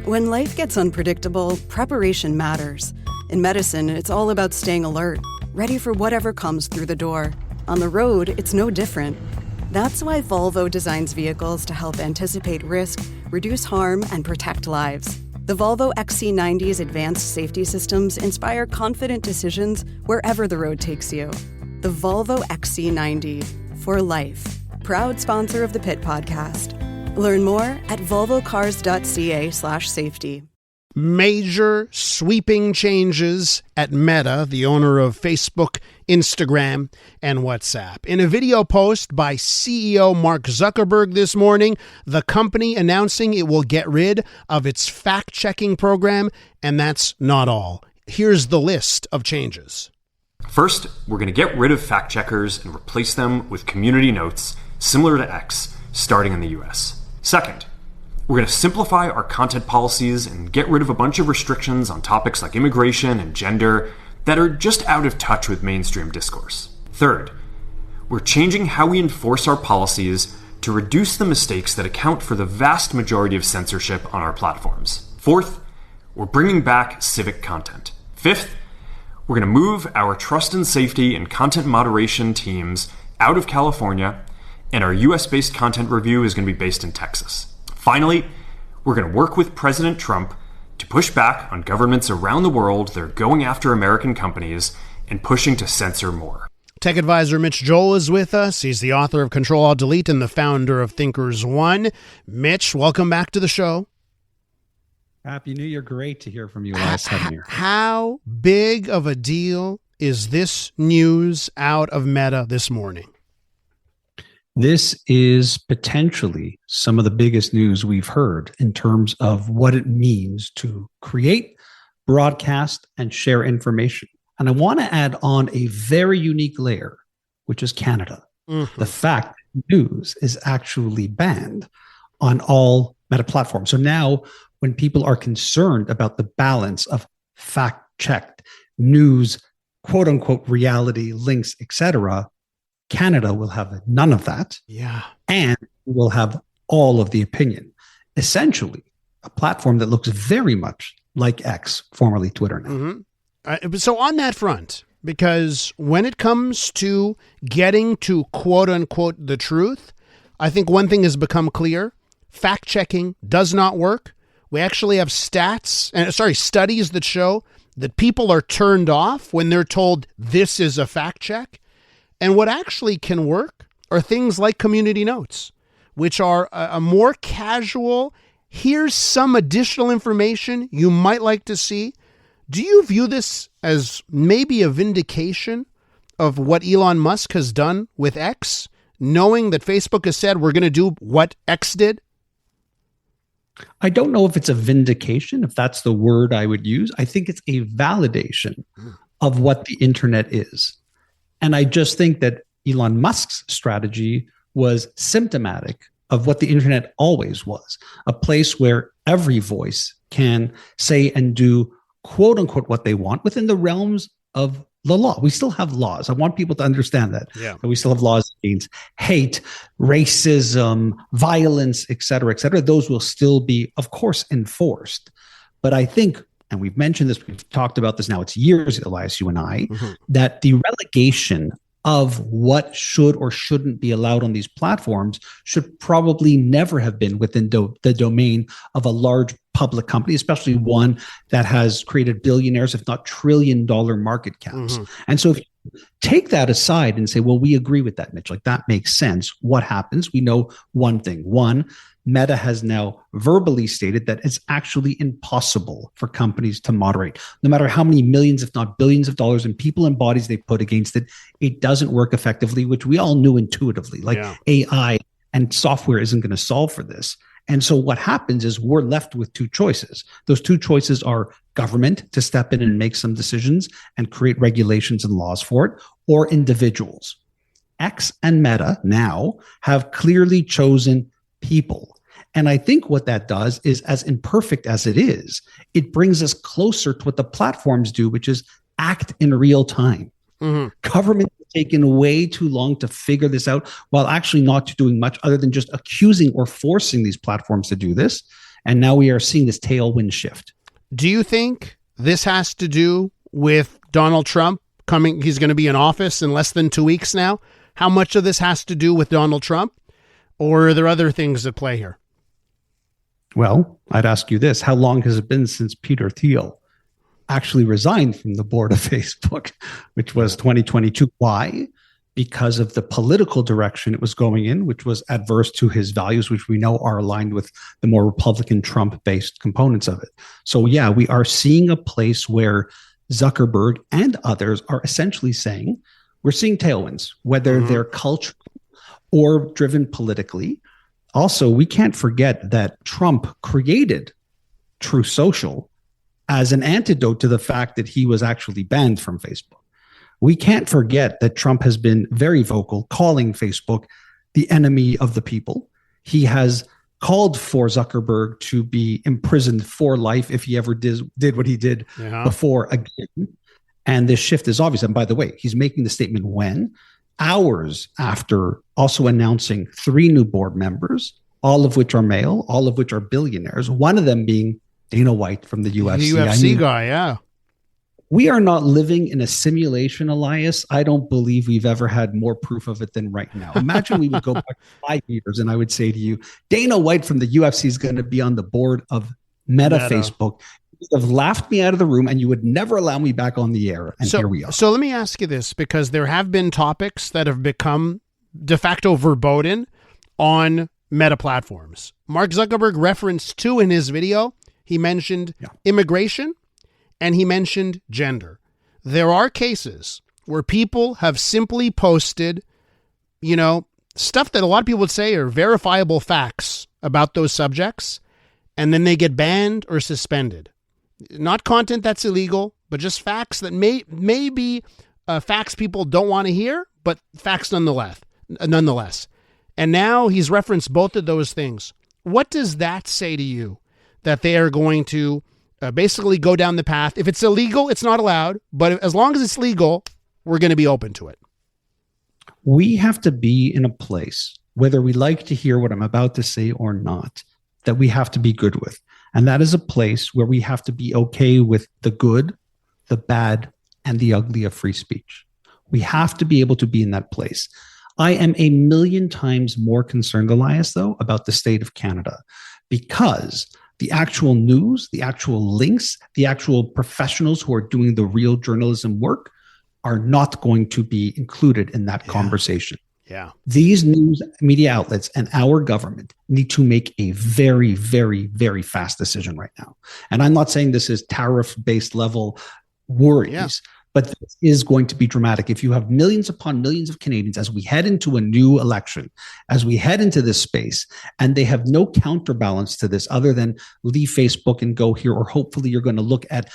When life gets unpredictable, preparation matters. In medicine, it's all about staying alert, ready for whatever comes through the door. On the road, it's no different. That's why Volvo designs vehicles to help anticipate risk, reduce harm, and protect lives. The Volvo XC90's advanced safety systems inspire confident decisions wherever the road takes you. The Volvo XC90, for life. Proud sponsor of the Pit Podcast. Learn more at volvocars.ca/safety. Major sweeping changes at Meta, the owner of Facebook, Instagram, and WhatsApp. In a video post by CEO Mark Zuckerberg this morning, the company announcing it will get rid of its fact-checking program, and that's not all. Here's the list of changes. First, we're going to get rid of fact-checkers and replace them with community notes similar to X, starting in the US. Second, we're going to simplify our content policies and get rid of a bunch of restrictions on topics like immigration and gender that are just out of touch with mainstream discourse. Third, we're changing how we enforce our policies to reduce the mistakes that account for the vast majority of censorship on our platforms. Fourth, we're bringing back civic content. Fifth, we're going to move our trust and safety and content moderation teams out of California, and our US-based content review is going to be based in Texas. Finally, we're going to work with President Trump to push back on governments around the world that are going after American companies and pushing to censor more. Tech advisor Mitch Joel is with us. He's the author of CTRL ALT Delete and the founder of ThinkersOne. Mitch, welcome back to the show. Happy New Year. Great to hear from you last time. How big of a deal is this news out of Meta this morning? This is potentially some of the biggest news we've heard in terms of what it means to create, broadcast, and share information. And I want to add on a very unique layer, which is Canada. Mm-hmm. The fact that news is actually banned on all Meta platforms. So now when people are concerned about the balance of fact-checked news, quote-unquote reality, links, etc., Canada will have none of that. Yeah. And will have all of the opinion. Essentially, a platform that looks very much like X, formerly Twitter now. Mm-hmm. So on that front, because when it comes to getting to quote unquote the truth, I think one thing has become clear. Fact checking does not work. We actually have studies that show that people are turned off when they're told this is a fact check. And what actually can work are things like community notes, which are a more casual, here's some additional information you might like to see. Do you view this as maybe a vindication of what Elon Musk has done with X, knowing that Facebook has said we're going to do what X did? I don't know if it's a vindication, if that's the word I would use. I think it's a validation of what the internet is. And I just think that Elon Musk's strategy was symptomatic of what the internet always was, a place where every voice can say and do quote unquote what they want within the realms of the law. We still have laws. I want people to understand that. Yeah. We still have laws against hate, racism, violence, et cetera, those will still be, of course, enforced. But I think, and we've mentioned this, we've talked about this now, it's years, Elias, you and I, that the relegation of what should or shouldn't be allowed on these platforms should probably never have been within the domain of a large public company, especially one that has created billionaires, if not trillion-dollar market caps. And so if you take that aside and say, well, we agree with that, Mitch, like that makes sense. What happens? We know one thing. One, Meta has now verbally stated that it's actually impossible for companies to moderate. No matter how many millions, if not billions of dollars in people and bodies they put against it, it doesn't work effectively, which we all knew intuitively. Like AI and software isn't going to solve for this. And so what happens is we're left with two choices. Those two choices are government to step in and make some decisions and create regulations and laws for it, or individuals. X and Meta now have clearly chosen people. And I think what that does is, as imperfect as it is, it brings us closer to what the platforms do, which is act in real time. Government has taken way too long to figure this out while actually not doing much other than just accusing or forcing these platforms to do this. And now we are seeing this tailwind shift. Do you think this has to do with Donald Trump coming? He's going to be in office in less than 2 weeks now. How much of this has to do with Donald Trump? Or are there other things at play here? Well, I'd ask you this. How long has it been since Peter Thiel actually resigned from the board of Facebook, which was 2022? Why? Because of the political direction it was going in, which was adverse to his values, which we know are aligned with the more Republican Trump-based components of it. So yeah, we are seeing a place where Zuckerberg and others are essentially saying, we're seeing tailwinds, whether they're cultural or driven politically. Also, we can't forget that Trump created True Social as an antidote to the fact that he was actually banned from Facebook. We can't forget that Trump has been very vocal, calling Facebook the enemy of the people. He has called for Zuckerberg to be imprisoned for life if he ever did what he did before again. And this shift is obvious. And by the way, he's making the statement when? Hours after also announcing 3 new board members, all of which are male, all of which are billionaires, one of them being Dana White from the UFC. The UFC guy, yeah. We are not living in a simulation, Elias. I don't believe we've ever had more proof of it than right now. Imagine we would go back 5 years and I would say to you, Dana White from the UFC is going to be on the board of Meta. Facebook. You would have laughed me out of the room and you would never allow me back on the air. And here we are. So let me ask you this, because there have been topics that have become de facto verboten on Meta platforms. Mark Zuckerberg referenced 2 in his video. He mentioned immigration and he mentioned gender. There are cases where people have simply posted, stuff that a lot of people would say are verifiable facts about those subjects, and then they get banned or suspended. Not content that's illegal, but just facts that may be facts people don't want to hear, but facts nonetheless. And now he's referenced both of those things. What does that say to you? That they are going to basically go down the path. If it's illegal, it's not allowed. But as long as it's legal, we're going to be open to it. We have to be in a place, whether we like to hear what I'm about to say or not, that we have to be good with. And that is a place where we have to be okay with the good, the bad, and the ugly of free speech. We have to be able to be in that place. I am a million times more concerned, Elias, though, about the state of Canada, because the actual news, the actual links, the actual professionals who are doing the real journalism work are not going to be included in that conversation. Yeah. These news media outlets and our government need to make a very, very, very fast decision right now. And I'm not saying this is tariff-based level worries, but this is going to be dramatic. If you have millions upon millions of Canadians as we head into a new election, as we head into this space, and they have no counterbalance to this other than leave Facebook and go here, or hopefully you're going to look at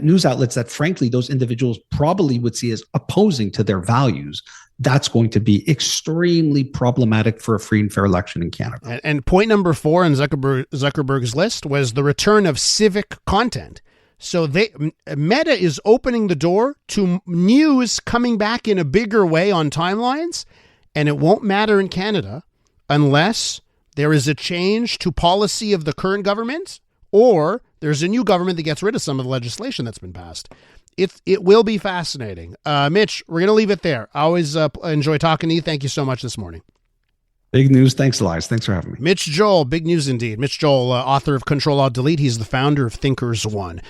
news outlets that, frankly, those individuals probably would see as opposing to their values, that's going to be extremely problematic for a free and fair election in Canada. And point number 4 on Zuckerberg's list was the return of civic content. So Meta is opening the door to news coming back in a bigger way on timelines, and it won't matter in Canada unless there is a change to policy of the current government or there's a new government that gets rid of some of the legislation that's been passed. It will be fascinating. Mitch, we're going to leave it there. I always enjoy talking to you. Thank you so much this morning. Big news. Thanks, Elias. Thanks for having me. Mitch Joel, big news indeed. Mitch Joel, author of CTRL ALT Delete. He's the founder of ThinkersOne.